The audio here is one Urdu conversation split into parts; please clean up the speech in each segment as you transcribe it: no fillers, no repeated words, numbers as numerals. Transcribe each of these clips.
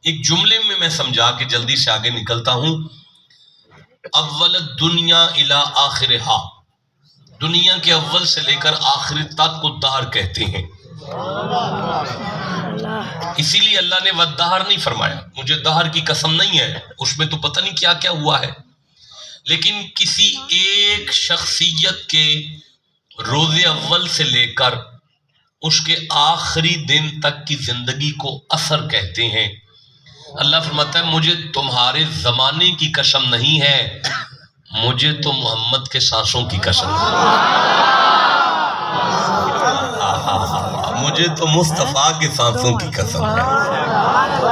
ایک جملے میں میں سمجھا کے جلدی سے آگے نکلتا ہوں. اول الدنیا الی آخرہا، دنیا کے اول سے لے کر آخر تک کو دہر کہتے ہیں. اسی لیے اللہ نے والدہر نہیں فرمایا. مجھے دہر کی قسم نہیں ہے، اس میں تو پتہ نہیں کیا کیا ہوا ہے، لیکن کسی ایک شخصیت کے روز اول سے لے کر اس کے آخری دن تک کی زندگی کو اثر کہتے ہیں. اللہ فرماتا ہے مجھے تمہارے زمانے کی قسم نہیں ہے، مجھے تو محمد کے سانسوں کی قسم ہے. مجھے تو مصطفیٰ کے سانسوں کی قسم ہے.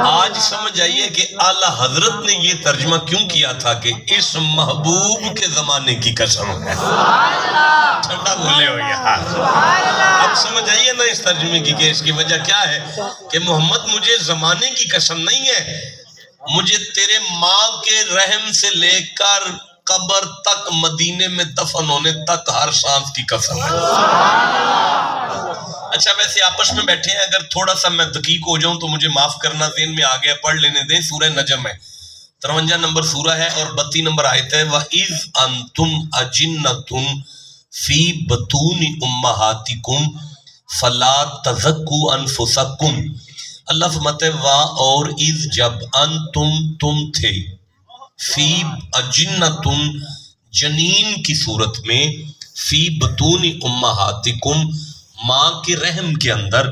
آج سمجھ آئیے کہ اعلیٰ حضرت نے یہ ترجمہ کیوں کیا تھا کہ اس محبوب کے زمانے کی قسم ہے. ٹھنڈا بولے ہو یار. اب سمجھ آئیے نا اس ترجمے کی کہ اس کی وجہ کیا ہے کہ محمد مجھے زمانے کی قسم نہیں ہے، مجھے تیرے ماں کے رحم سے لے کر قبر تک مدینے میں دفن ہونے تک ہر سانس کی قسم ہے. اچھا ویسے آپس میں بیٹھے ہیں، اگر تھوڑا سا میں دقیق ہو جاؤں تو مجھے معاف کرنا، ذہن میں آ گیا، پڑھ لینے دیں. سورہ نجم ہے، 53 نمبر سورہ ہے اور 32 نمبر آیت ہے. وَإِذْ أَنْتُمْ أَجِنَّةٌ فِي بُطُونِ أُمَّهَاتِكُمْ فَلَا تَزَكُّوا أَنفُسَكُمْ. اللہ فرماتے ہیں وا اور اذ جب تم تھے، فی اجنتم جنین کی صورت میں، فی بطون امہاتکم ماں کے رحم کے اندر،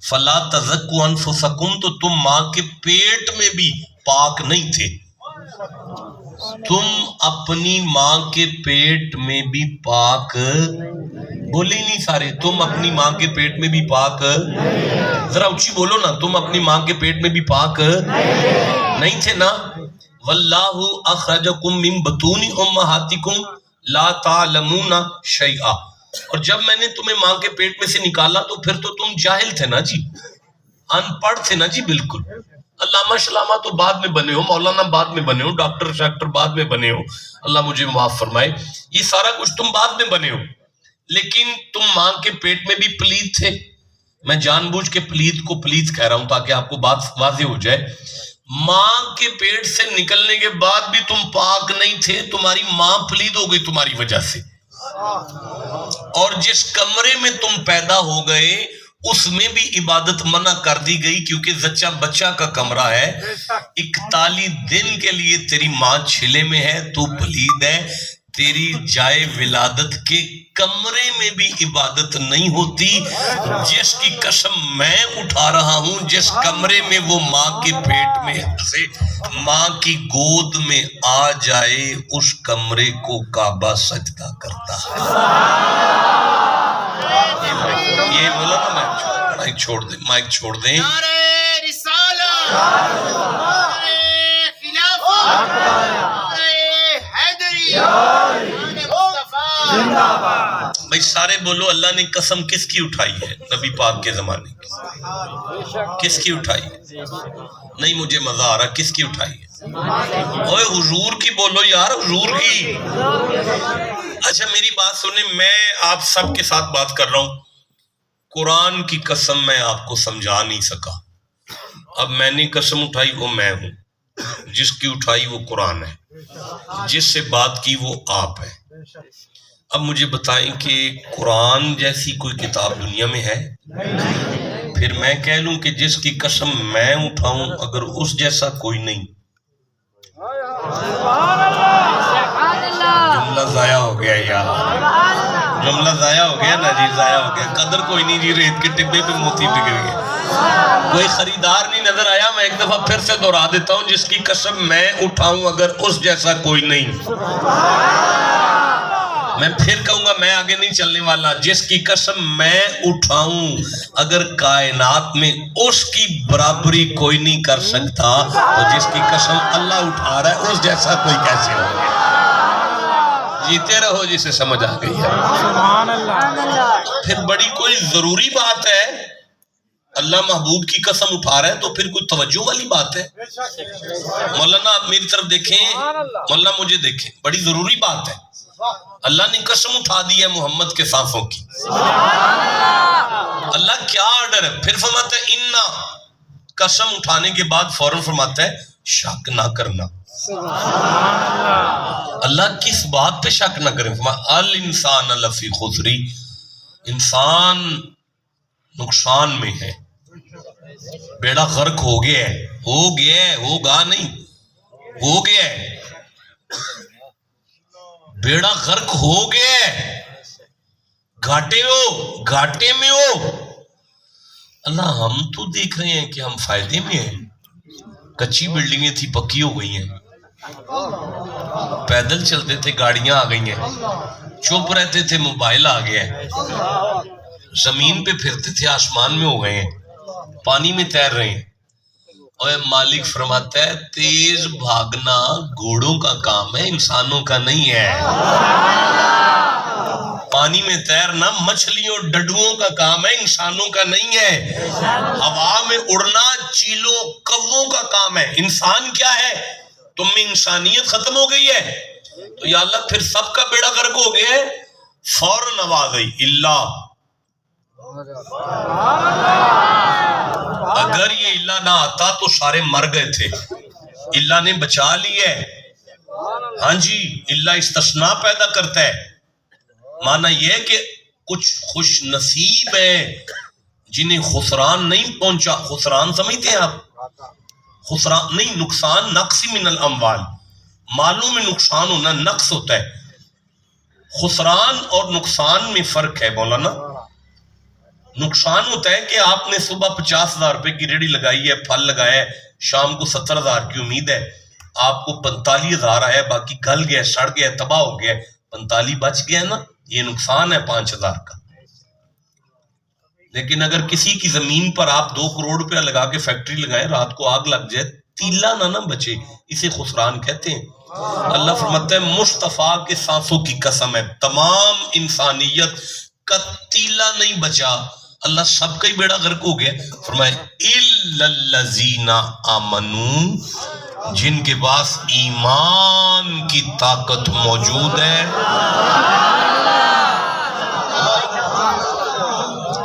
فلا تزکوا انفسکم تو تم ماں کے پیٹ میں بھی پاک نہیں تھے. تم اپنی ماں کے پیٹ میں بھی پاک، بولے نہیں سارے، تم اپنی ماں کے پیٹ میں بھی پاک، ذرا اونچی بولو نا، تم اپنی ماں کے پیٹ میں بھی پاک نہیں تھے نا. واللہ اخرجکم من بطون امہاتکم لا تعلمون شیئا. اور جب میں نے تمہیں ماں کے پیٹ میں سے نکالا تو پھر تو تم جاہل تھے نا جی، ان پڑھ تھے نا جی. بالکل. علامہ شلامہ تو بعد میں بنے ہو، مولانا بعد میں بنے ہو، ڈاکٹر شاکٹر بعد میں بنے ہو، اللہ مجھے معاف فرمائے، یہ سارا کچھ تم بعد میں بنے ہو، لیکن تم ماں کے پیٹ میں بھی پلید تھے. میں جان بوجھ کے پلید کو پلید کہہ رہا ہوں تاکہ آپ کو بات واضح ہو جائے. ماں کے پیٹ سے نکلنے کے بعد بھی تم پاک نہیں تھے، تمہاری ماں پلید ہو گئی تمہاری وجہ سے. اور جس کمرے میں تم پیدا ہو گئے اس میں بھی عبادت منع کر دی گئی، کیونکہ زچہ بچہ کا کمرہ ہے. 41 دن کے لیے تیری ماں چھلے میں ہے، تو پلید ہے. تیری جائے ولادت کے کمرے میں بھی عبادت نہیں ہوتی. جس کی قسم میں اٹھا رہا ہوں، جس کمرے میں وہ ماں کے پیٹ میں سے ماں کی گود میں آ جائے اس کمرے کو کعبہ سجدہ کرتا ہے. یہ بولا نا، مائک چھوڑ دیں، مائک چھوڑ دیں. بھائی سارے بولو اللہ نے قسم کس کی اٹھائی ہے؟ نبی پاک کے زمانے کی. کس کی اٹھائی ہے؟ نہیں مجھے مزہ آ رہا، کس کی اٹھائی ہے؟ اوے حضور کی بولو یار، حضور کی. اچھا میری بات سنیں، میں آپ سب کے ساتھ بات کر رہا ہوں. قرآن کی قسم میں آپ کو سمجھا نہیں سکا. اب میں نے قسم اٹھائی وہ میں ہوں، جس کی اٹھائی وہ قرآن ہے، جس سے بات کی وہ آپ ہے. اب مجھے بتائیں کہ قرآن جیسی کوئی کتاب دنیا میں ہے؟ پھر میں کہہ لوں کہ جس کی قسم میں اٹھاؤں اگر اس جیسا کوئی نہیں. جملہ ضائع ہو گیا یار، جملہ ضائع ہو گیا نا جی، ضائع ہو گیا. قدر کوئی نہیں جی، ریت کے ٹبے پہ موتی بگڑ گیا. کوئی خریدار نہیں نظر آیا. میں ایک دفعہ پھر سے دہرا دیتا ہوں، جس کی قسم میں اٹھاؤں اگر اس جیسا کوئی نہیں. میں پھر کہوں گا، میں آگے نہیں چلنے والا. جس کی قسم میں اٹھاؤں اگر کائنات میں اس کی برابری کوئی نہیں کر سکتا، تو جس کی قسم اللہ اٹھا رہا ہے اس جیسا کوئی کیسے ہو گیا؟ جیتے رہو جسے سمجھ آ گئی ہے. پھر بڑی کوئی ضروری بات ہے، اللہ محبوب کی قسم اٹھا رہا ہے تو پھر کوئی توجہ والی بات ہے. مولانا آپ میری طرف دیکھیں، مولانا مجھے دیکھیں، بڑی ضروری بات ہے. اللہ نے قسم اٹھا دی ہے محمد کے سانسوں کی. اللہ کیا آرڈر ہے؟ پھر فرماتا ہے اِنَّا قسم اٹھانے کے بعد فوراً فرماتا ہے شک نہ کرنا. اللہ کس بات پہ شک نہ کریں؟ الانسان لفی خسری، انسان نقصان میں ہے، بیڑا غرق ہو گیا ہے، ہوگا نہیں، ہو گیا ہے، بیڑا غرق ہو گیا ہے، گھاٹے میں ہو. اللہ ہم تو دیکھ رہے ہیں کہ ہم فائدے میں ہیں، کچی بلڈنگیں تھی پکی ہو گئی ہیں، پیدل چلتے تھے گاڑیاں آ گئی ہیں، چپ رہتے تھے موبائل آ گیا ہے، زمین پہ پھرتے تھے آسمان میں ہو گئے ہیں، پانی میں تیر رہے ہیں. اور مالک فرماتا ہے تیز بھاگنا گھوڑوں کا کام ہے، انسانوں کا نہیں ہے. پانی میں تیرنا مچھلیوں ڈڈوؤں کا کام ہے، انسانوں کا نہیں ہے. ہوا میں اڑنا چیلوں کووں کا کام ہے. انسان کیا ہے؟ تم میں انسانیت ختم ہو گئی ہے. تو یا اللہ پھر سب کا بیڑا غرق ہو گیا ہے. فوراً آواز آئی اللہ، اگر یہ اللہ نہ آتا تو سارے مر گئے تھے. اللہ نے بچا لی ہے. ہاں جی، اللہ استثناء پیدا کرتا ہے. معنی یہ کہ کچھ خوش نصیب ہیں جنہیں خسران نہیں پہنچا. خسران سمجھتے ہیں آپ؟ خسران نہیں، نقصان، نقص من الاموال، مالوں میں نقصان ہونا نقص ہوتا ہے. خسران اور نقصان میں فرق ہے مولانا. نقصان ہوتا ہے کہ آپ نے صبح 50,000 روپے کی ریڑھی لگائی ہے، پھل لگایا ہے، شام کو 70,000 کی امید ہے، آپ کو 45,000 آیا، باقی گل گیا، سڑ گیا، تباہ ہو گیا، 45 بچ گیا نا، یہ نقصان ہے 5,000 کا. لیکن اگر کسی کی زمین پر آپ 2 کروڑ روپیہ لگا کے فیکٹری لگائے، رات کو آگ لگ جائے، تیلا نہ بچے، اسے خسران کہتے ہیں. اللہ فرماتا ہے مصطفیٰ کے سانسوں کی قسم ہے، تمام انسانیت کا تیلا نہیں بچا. اللہ سب کا ہی بیڑا غرق ہو گیا. فرمایا اِلَّا الَّذِينَ آمَنُوا، جن کے پاس ایمان کی طاقت موجود ہے.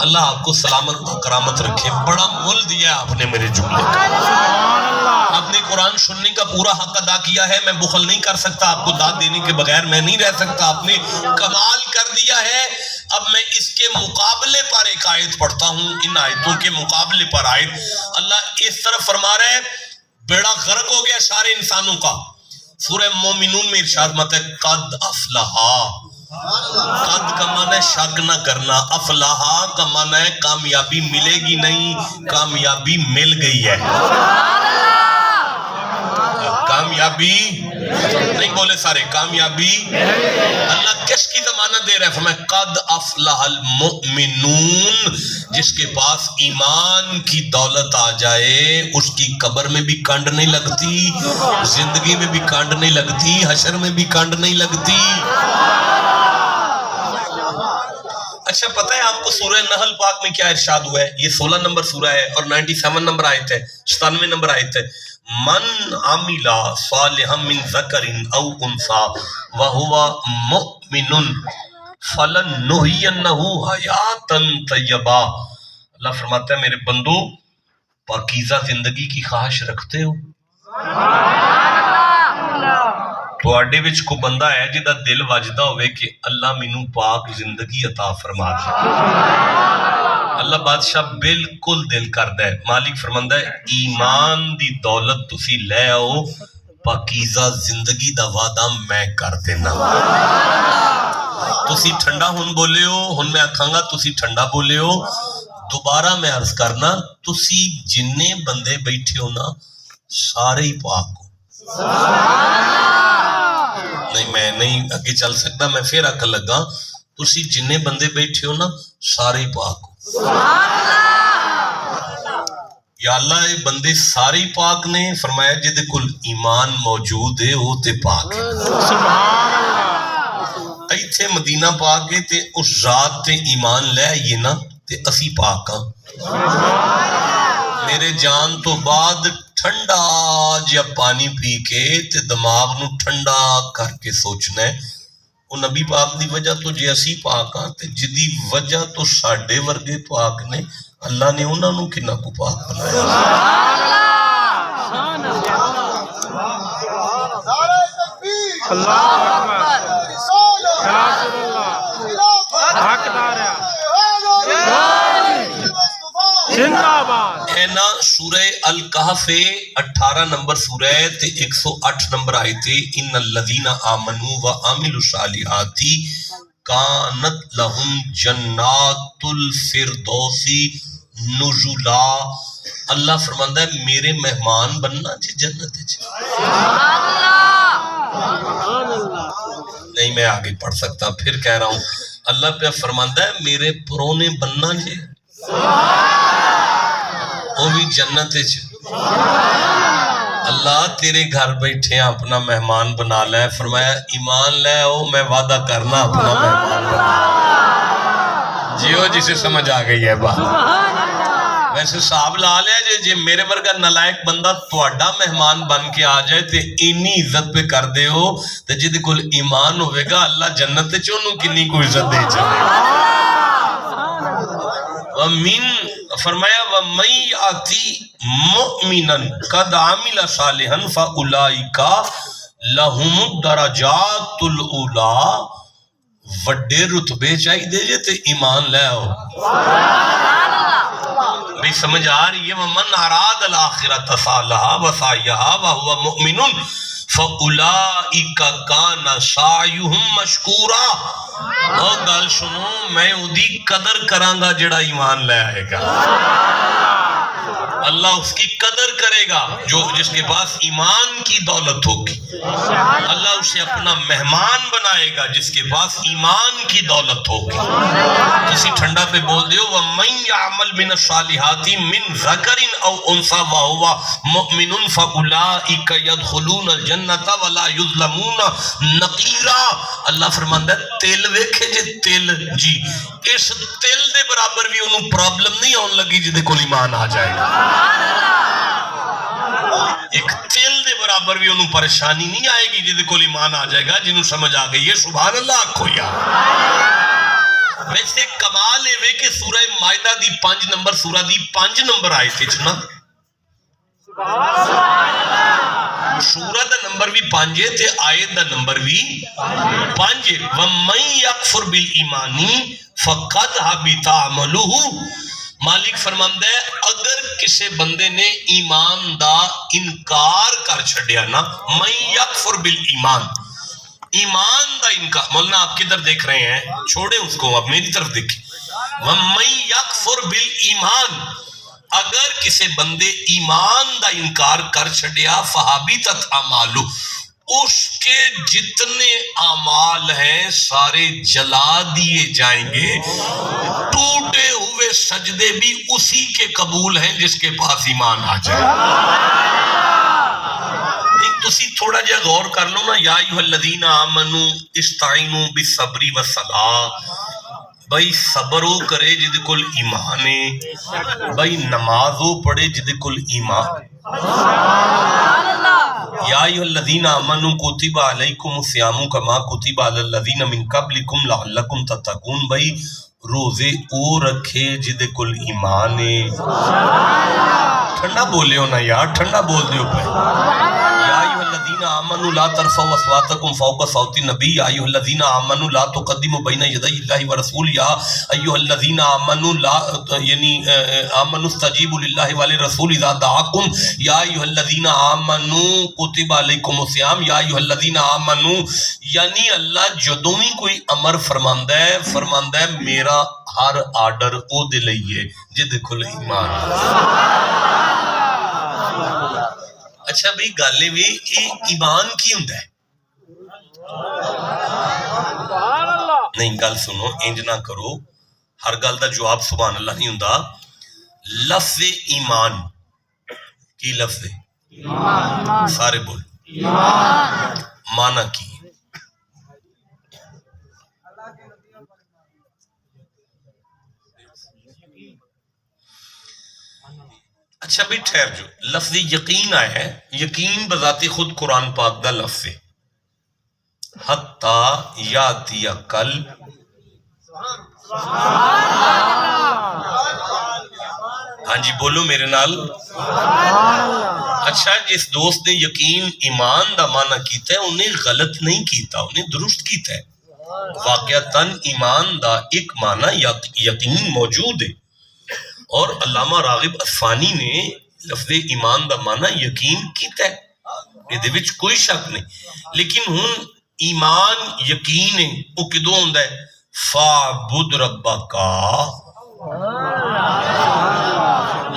اللہ آپ کو سلامت و کرامت رکھے. بڑا مول دیا آپ نے میرے جملے کا. آپ نے قرآن سننے کا پورا حق ادا کیا ہے. میں بخل نہیں کر سکتا، آپ کو داد دینے کے بغیر میں نہیں رہ سکتا. آپ نے کمال کر دیا ہے. اب میں اس کے مقابلے پر ایک آیت پڑھتا ہوں، ان آیتوں کے مقابلے پر آیت. اللہ اس طرف فرما رہے ہیں بیڑا غرق ہو گیا سارے انسانوں کا. سورہ مومنون میں ارشاد مت ہے قد افلحا. قد کا معنی ہے شک نہ کرنا، افلاحا کا معنی ہے کامیابی ملے گی نہیں، کامیابی مل گئی ہے. کامیابی نہیں بولے سارے، کامیابی. اللہ کس کی ضمانت دے رہا ہے؟ فرمایا قد افلح المؤمنون، جس کے پاس ایمان کی دولت آ جائے اس کی قبر میں بھی کنڈ نہیں لگتی، زندگی میں بھی کنڈ نہیں لگتی، حشر میں بھی کنڈ نہیں لگتی. اچھا پتہ ہے آپ کو سورہ نحل پاک میں کیا ارشاد ہوا ہے؟ یہ 16 نمبر سورہ ہے اور 97 نمبر آیت ہے، 97 نمبر آیت ہے. من عمل صالحا من ذکر او انثى وهو مؤمن فلنحینہ حیاتا طیبہ. اللہ فرماتا ہے میرے بندو پاکیزہ زندگی کی خواہش رکھتے ہو؟ تواڈے وچ کو بندہ ہے جدا دل وجدا ہوئے کہ اللہ مینوں پاک زندگی عطا فرما دے. اللہ بادشاہ بالکل دل کردا ہے. مالک فرماندا ہے ایمان دی دولت تسی لے آؤ، پاکیزہ زندگی دا وعدہ میں کر دینا. تسی ٹھنڈا ہن بولے ہو، ہن میں آکھاں گا تسی ٹھنڈا بولے ہو. دوبارہ میں عرض کرنا تسی جننے بندے بیٹھے ہو نا سارے ہی پاک ہو. نہیں میں نہیں اگے چل سکتا، میں پھر آکھن لگا تسی جننے بندے بیٹھے ہو نا سارے ہی پاک ہو. یا اللہ یہ بندے سارے پاک نے. فرمایا جدے کل ایمان موجود ہے وہ تے پاک ہے. ایتھے مدینہ پاک ہے تے اس ذات تے ایمان لے آئیے نا تے اسی پاک ہاں. میرے جان تو بعد ٹھنڈا جا پانی پی کے تے دماغ نو ٹھنڈا کر کے سوچنا ہے وہ نبی پاک دی وجہ تو جے اسی پاک ہاں تے جدی وجہ تو ساڈے ورگے پاک نے اللہ نے انہاں نوں کنا کو پاک بنایا نا سورہ الکہف 18 نمبر سورہ تے 108 نمبر آئی تھی ان الذین آمنوا وعملوا الصالحات کانت لہم جنات الفردوس نزلا اللہ فرماندا ہے میرے مہمان بننا جی جنت ہے نہیں میں آگے پڑھ سکتا پھر کہہ رہا ہوں اللہ پہ فرماندا ہے میرے پرونے بننا جی وہ بھی جنت ہے اللہ تیرے گھر بیٹھے ہیں اپنا مہمان بنا لے فرمایا ایمان لے او میں وعدہ کرنا اپنا مہمان بنا جیو جسے سمجھ آ گئی ہے بات ویسے صاحب لا لیا جے میرے ورگا نلائک بندہ تواڈا مہمان بن کے آ جائے تے اینی عزت پہ کر دے ہو تے جدے کول ایمان ہوئے گا اللہ جنت چ اونوں کنی کو عزت دے چلے ومن فرمایا وَمَن يَأْتِ مُؤْمِنًا قَدْ عَمِلَ صَالِحًا فَأُولَٰئِكَ لَهُمُ الدَّرَجَاتُ الْأُولَىٰ وڈے رتبے چاہیے دے جے تے ایمان لے آؤ بھی سمجھ آ رہی ہے وَمَنْ أَرَادَ الْآخِرَةَ صَالَحًا وَسَعْيَهَا وَهُوَ مُؤْمِنٌ فَأُولَٰئِكَ كَانَ سَعْيُهُمْ مَشْكُورًا اور گل سنو میں اودی قدر کرانگا جڑا ایمان لے آئے گا اللہ اس کی قدر کرے گا جو جس کے پاس ایمان کی دولت ہوگی اللہ اسے اپنا مہمان بنائے گا جس کے پاس ایمان کی دولت ہوگی کسی ٹھنڈا پہ بول دیو وَمَن يَعْمَلْ مِنَ الصَّالِحَاتِ مِنْ ذَكَرٍ أَوْ أُنْثَىٰ وَهُوَ مُؤْمِنٌ فَأُولَٰئِكَ يَدْخُلُونَ الْجَنَّةَ وَلَا يُظْلَمُونَ نَقِيرًا اللہ فرماندا ہے تل ویکھے جے تل جی اس تل دے برابر بھی انہوں پرابلم نہیں آن لگی جدے کول ایمان آ جائے گا ایک تل دے برابر بھی انہوں پریشانی نہیں آئے گی جدے کول ایمان آ جائے گا جنہوں سمجھ آ گئی ہے سبحان اللہ آکھو یا ویسے کمال ہے وے کہ سورہ مائدہ دی 5 نمبر سورہ دی 5 نمبر آئے تھے چنا سورہ دا نمبر بھی 5 تے آیت دا نمبر بھی 5 وَمَن يَكْفُرْ بِالْإِيمَانِ فَقَدْ حَبِطَ عَمَلُهُ مالک فرماندا ہے اگر کسی بندے نے ایمان دا انکار کر چھڑیا نا من یکفر بالایمان ایمان دا انکار مولانا آپ کدھر دیکھ رہے ہیں چھوڑیں اس کو اب میری طرف دیکھیں وَمَن یکفر بالایمان اگر کسی بندے ایمان دا انکار کر چھڑیا فَحَبِطَتْ أَعْمَالُهُ اس کے جتنے اعمال ہیں سارے جلا دیے جائیں گے ٹوٹے ہوئے سجدے بھی اسی کے قبول ہیں جس کے پاس ایمان آ جائے تسی تھوڑا جا غور کر لو نا یا ایھا الذین آمنوا استعینوا بالصبر والصلاۃ بھائی صبرو کرے جدے کل ایمان ہے بھائی نمازو پڑھے جدے کل ایمان یا ایھا الذین آمنوا کتب علیکم الصیام کما کتب علی الذین من قبلکم لعلکم تتقون بھائی روزے او رکھے جدے کل ایمان ہے ٹھنڈا بولے ہو نا یار ٹھنڈا بول دیو پہ یا ایھا الذین آمنوا لا ترفعوا اصواتکم فوق صوت النبی یا ایھا الذین آمنوا لا تقدموا بین یدی اللہ ورسول یا ایھا الذین آمنوا لا یعنی آمنوا استجیبوا للہ وللرسول اذا دعاکم یا ایھا الذین آمنوا کتب علیکم الصیام یا ایھا الذین آمنوا یعنی اللہ جدوں ہی کوئی امر فرماندا ہے میرا ہر آرڈر او دے لئیے جدے کھل ایمان اچھا بھئی گالے بھی ایمان کی ہوں ہے نہیں گل سنو انج نہ کرو ہر گل دا جواب سبحان اللہ نہیں ہوں لفظ ایمان کی لفظ سارے بول معنی کی اچھا بھی ٹھہر جو لفظ یقین آیا ہے یقین بذات خود قرآن پاک دا لفظ ہے حتی یاتی کل ہاں جی بولو میرے نال اچھا جس دوست نے یقین ایمان دا معنی کیتا ہے انہیں غلط نہیں کیتا انہیں درست کیتا ہے واقعتاً ایمان دا ایک معنی یقین موجود ہے اور علامہ راغب اصفہانی نے لفظ ایمان دا معنی یقین کیتا ہے یہ دے وچ کوئی شک نہیں لیکن ہن ایمان یقین ہے وہ کدوں ہوندا ہے فَاعْبُدْ رَبَّكَ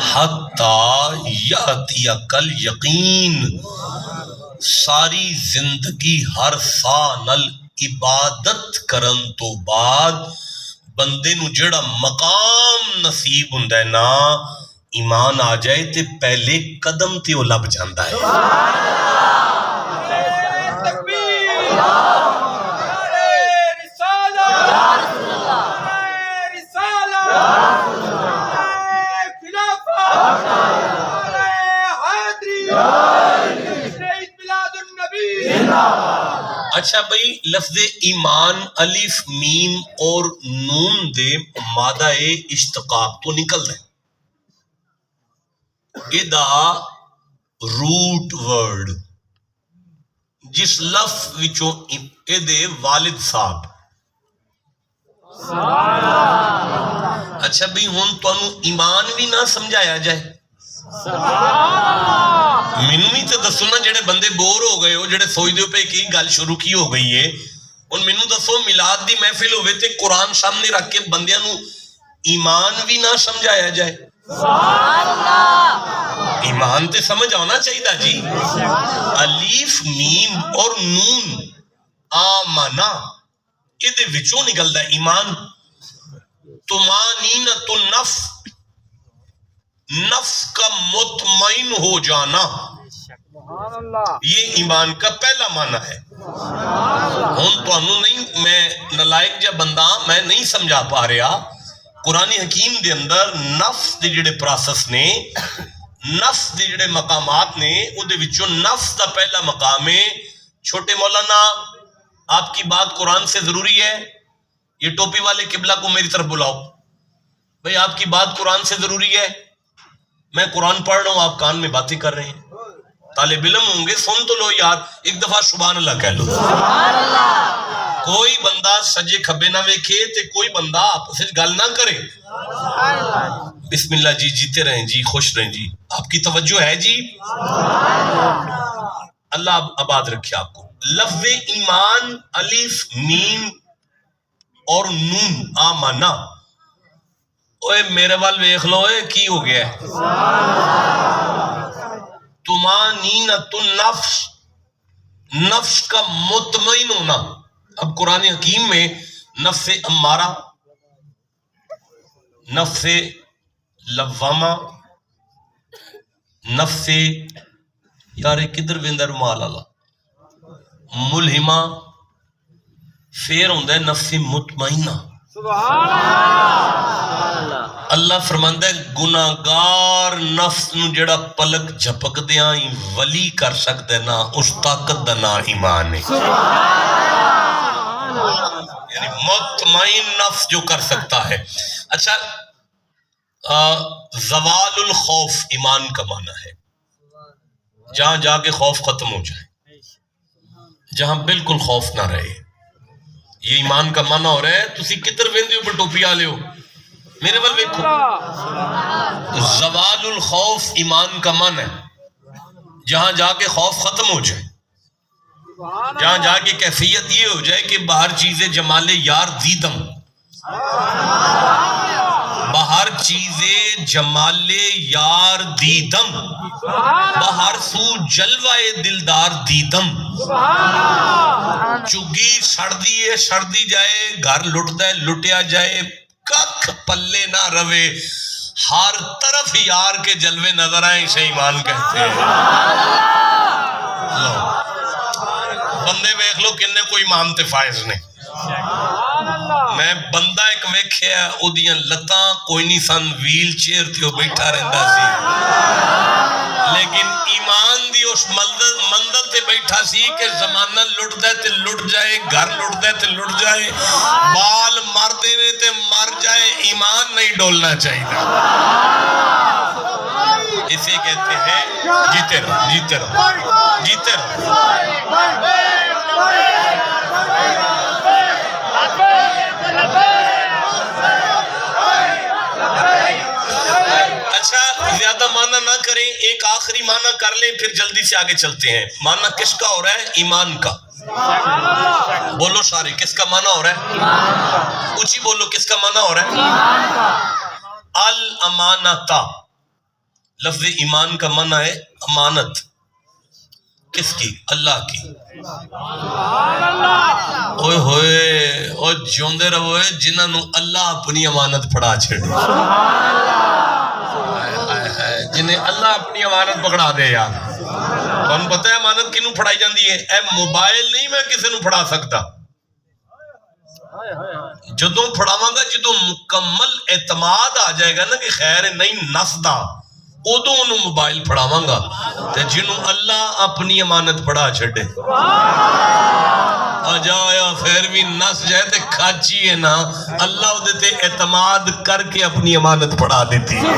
حتی یاتیک الیقین ساری زندگی ہر سال عبادت کرن تو بعد بندے نو جڑا مقام نصیب ہوندا ہے نا ایمان آ جائے تے پہلے قدم تے وہ لب جاندا ہے اچھا بھئی لفظ ایمان الف میم اور نون دے مادہ اشتقاق تو نکل دے ادا روٹ ورڈ جس لفظ وچوں ادے والد صاحب اچھا بھئی ہون تو انو ایمان بھی نہ سمجھایا جائے مینوں بھی تے دسو نا جڑے بندے بور ہو گئے ہو جڑے سوچ دیو پہ کی گل شروع کی ہو گئی ہے ان مینوں دسو میلاد دی محفل ہوئے تے قرآن سامنے رکھ کے بندیاں نو ایمان بھی نہ سمجھایا جائے ایمان تے سمجھ آنا چاہیے جی الف میم اور نون آمنا یہ دے وچوں نکلدا ہے ایمان طمانینۃ النفس نفس کا مطمئن ہو جانا یہ ایمان کا پہلا معنی ہے ہن تو انو نہیں میں نلائق جا بندہ میں نہیں سمجھا پا رہا قرآن حکیم دے اندر نفس دے جڑے پروسیس نے نفس دے جڑے مقامات نے او دے وچوں نفس دا پہلا مقام ہے چھوٹے مولانا آپ کی بات قرآن سے ضروری ہے یہ ٹوپی والے قبلہ کو میری طرف بلاؤ بھئی آپ کی بات قرآن سے ضروری ہے میں قرآن پڑھ رہا ہوں آپ کان میں باتیں کر رہے ہیں طالب علم ہوں گے سن تو لو یار ایک دفعہ سبحان اللہ کہہ لو کوئی بندہ سجے کھبے نہ ویکھے تے کوئی بندہ آپس وچ گل نہ کرے بسم اللہ جی جیتے رہیں جی خوش رہیں جی آپ کی توجہ ہے جی اللہ آباد رکھے آپ کو لفظ ایمان الف میم اور نون آمنا اوے میرے وال ویکھ لو اے کی ہو گیا ہے طمانینۃ النفس نفس کا مطمئن ہونا اب قرآن حکیم میں نفس امارہ نفس لوامہ نفس یار کدھر ویندا رومال اللہ ملہمہ پھر ہوندا ہے نفس مطمئنہ اللہ فرماندا ہے گناہگار نفس نو جڑا پلک جھپک دیاں ولی کر سکدا ہے نا اس طاقت دا نا ایمان ہے یعنی مطمئن نفس جو کر سکتا ہے اچھا زوال الخوف ایمان کا معنی ہے جہاں جا کے خوف ختم ہو جائے جہاں بالکل خوف نہ رہے یہ ایمان کا معنی ہو رہا ہے تسی کتر ویندے ہو پر ٹوپی آ لے ہو میرے بل ویکھو زوال الخوف ایمان کا معنی ہے جہاں جا کے خوف ختم ہو جائے جہاں جا کے کیفیت یہ ہو جائے کہ باہر چیزیں جمال یار دیدم باہر چیزیں جمال یار دیدم باہر سو جلوائے دلدار دیدم چگی سڑ دی جائے گھر لٹتا ہے لٹیا جائے ککھ پلے نہ روے ہر طرف یار کے جلوے نظر آئیں اسے ایمان کہتے ہیں بندے ویکھ لو کنے کوئی ایمان تے فائز نے میں بندہ ایک ویکھیا او دیاں لتاں کوئی نہیں سن ویل چیئر تے بیٹھا رہندا سی لیکن ایمان دی اس منزل تے بیٹھا سی کہ زمانہ لٹ دے تے لٹ جائے، گھر لٹ دے تے لٹ جائے، بال مر دے تے مر جائے، ایمان نہیں ڈولنا چاہیے۔ اسے کہتے ہیں جیتے رہو، جیتے رہو، جیتے رہو۔ اچھا زیادہ معنی نہ کریں، ایک آخری معنی کر لیں پھر جلدی سے آگے چلتے ہیں۔ معنی کس کا ہو رہا ہے؟ ایمان کا۔ بولو سارے، کس کا معنی ہو رہا ہے؟ اونچی بولو، کس کا معنی ہو رہا ہے؟ الامانتا، لفظ ایمان کا معنی ہے امانت۔ کس کی؟ اللہ کی۔ اوئے ہوئے او جوندے رہو ہے جنہاں نو اللہ اپنی امانت پڑھا چھڑے، جنہیں اللہ اپنی امانت پکڑا دے یار۔ تو ہم پتہ ہے امانت کنوں پڑھائی جاندی ہے؟ اے موبائل نہیں میں کسی نو پڑھا سکتا، جدوں پڑھاواں گا جدوں مکمل اعتماد آ جائے گا نا کہ خیر نہیں نسدا، ادوں انہوں موبائل پڑھاواں گا۔ تے جنہوں اللہ اپنی امانت پڑھا چھڑے آجایا پھر بھی نس جائے تے کھاچی ہے نا، اللہ ادھے تے اعتماد کر کے اپنی امانت پڑھا دیتی ہے۔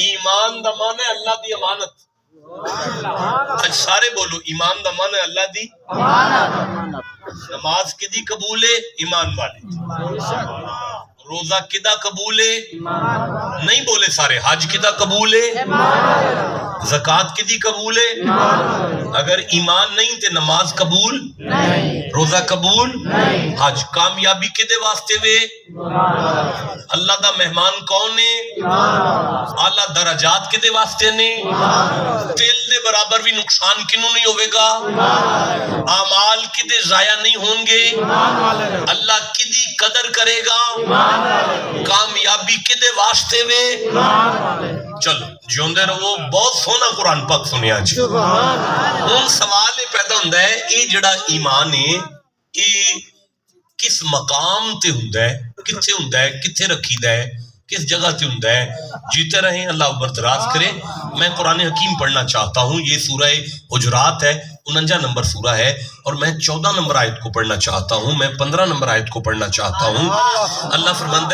ایمان دا معنی ہے اللہ دی امانت۔ آج سارے بولو، ایمان دا معنی ہے اللہ دی نماز کدی قبول ہے؟ ایمان والے۔ روزہ کدا قبول ہے؟ نہیں بولے سارے۔ حج کدا قبول ہے؟ زکوٰۃ کدی قبول ہے؟ اگر ایمان نہیں تے نماز قبول، روزہ قبول، حج۔ کامیابی کدے واسطے وے؟ اللہ دا مہمان کون ہے؟ اعلیٰ درجات کدے واسطے نے؟ تیل دے برابر بھی نقصان کنوں نہیں ہوئے گا؟ اعمال کدے ضائع نہیں ہوں گے؟ اللہ کدی قدر کرے گا؟ کامیابی کدے واسطے وے؟ چلو جوندے رہو، بہت سونا قرآن پاک سنیا جی۔ ان سوال پیدا ہوندہ ہے یہ جڑا ایمان ہے یہ کس مقام تے ہوندہ ہے، کتھے ہوندہ ہے، کتھے رکھیدہ ہے، کس جگہ تے ہوندہ ہے؟ جیتے رہیں، اللہ برطراز کرے۔ میں قرآن حکیم پڑھنا چاہتا ہوں، یہ سورہ حجرات ہے، 49 نمبر سورہ ہے، اور میں 14 نمبر آیت کو پڑھنا چاہتا ہوں، میں 15 نمبر آیت کو پڑھنا چاہتا ہوں۔ اللہ فرماتا ہے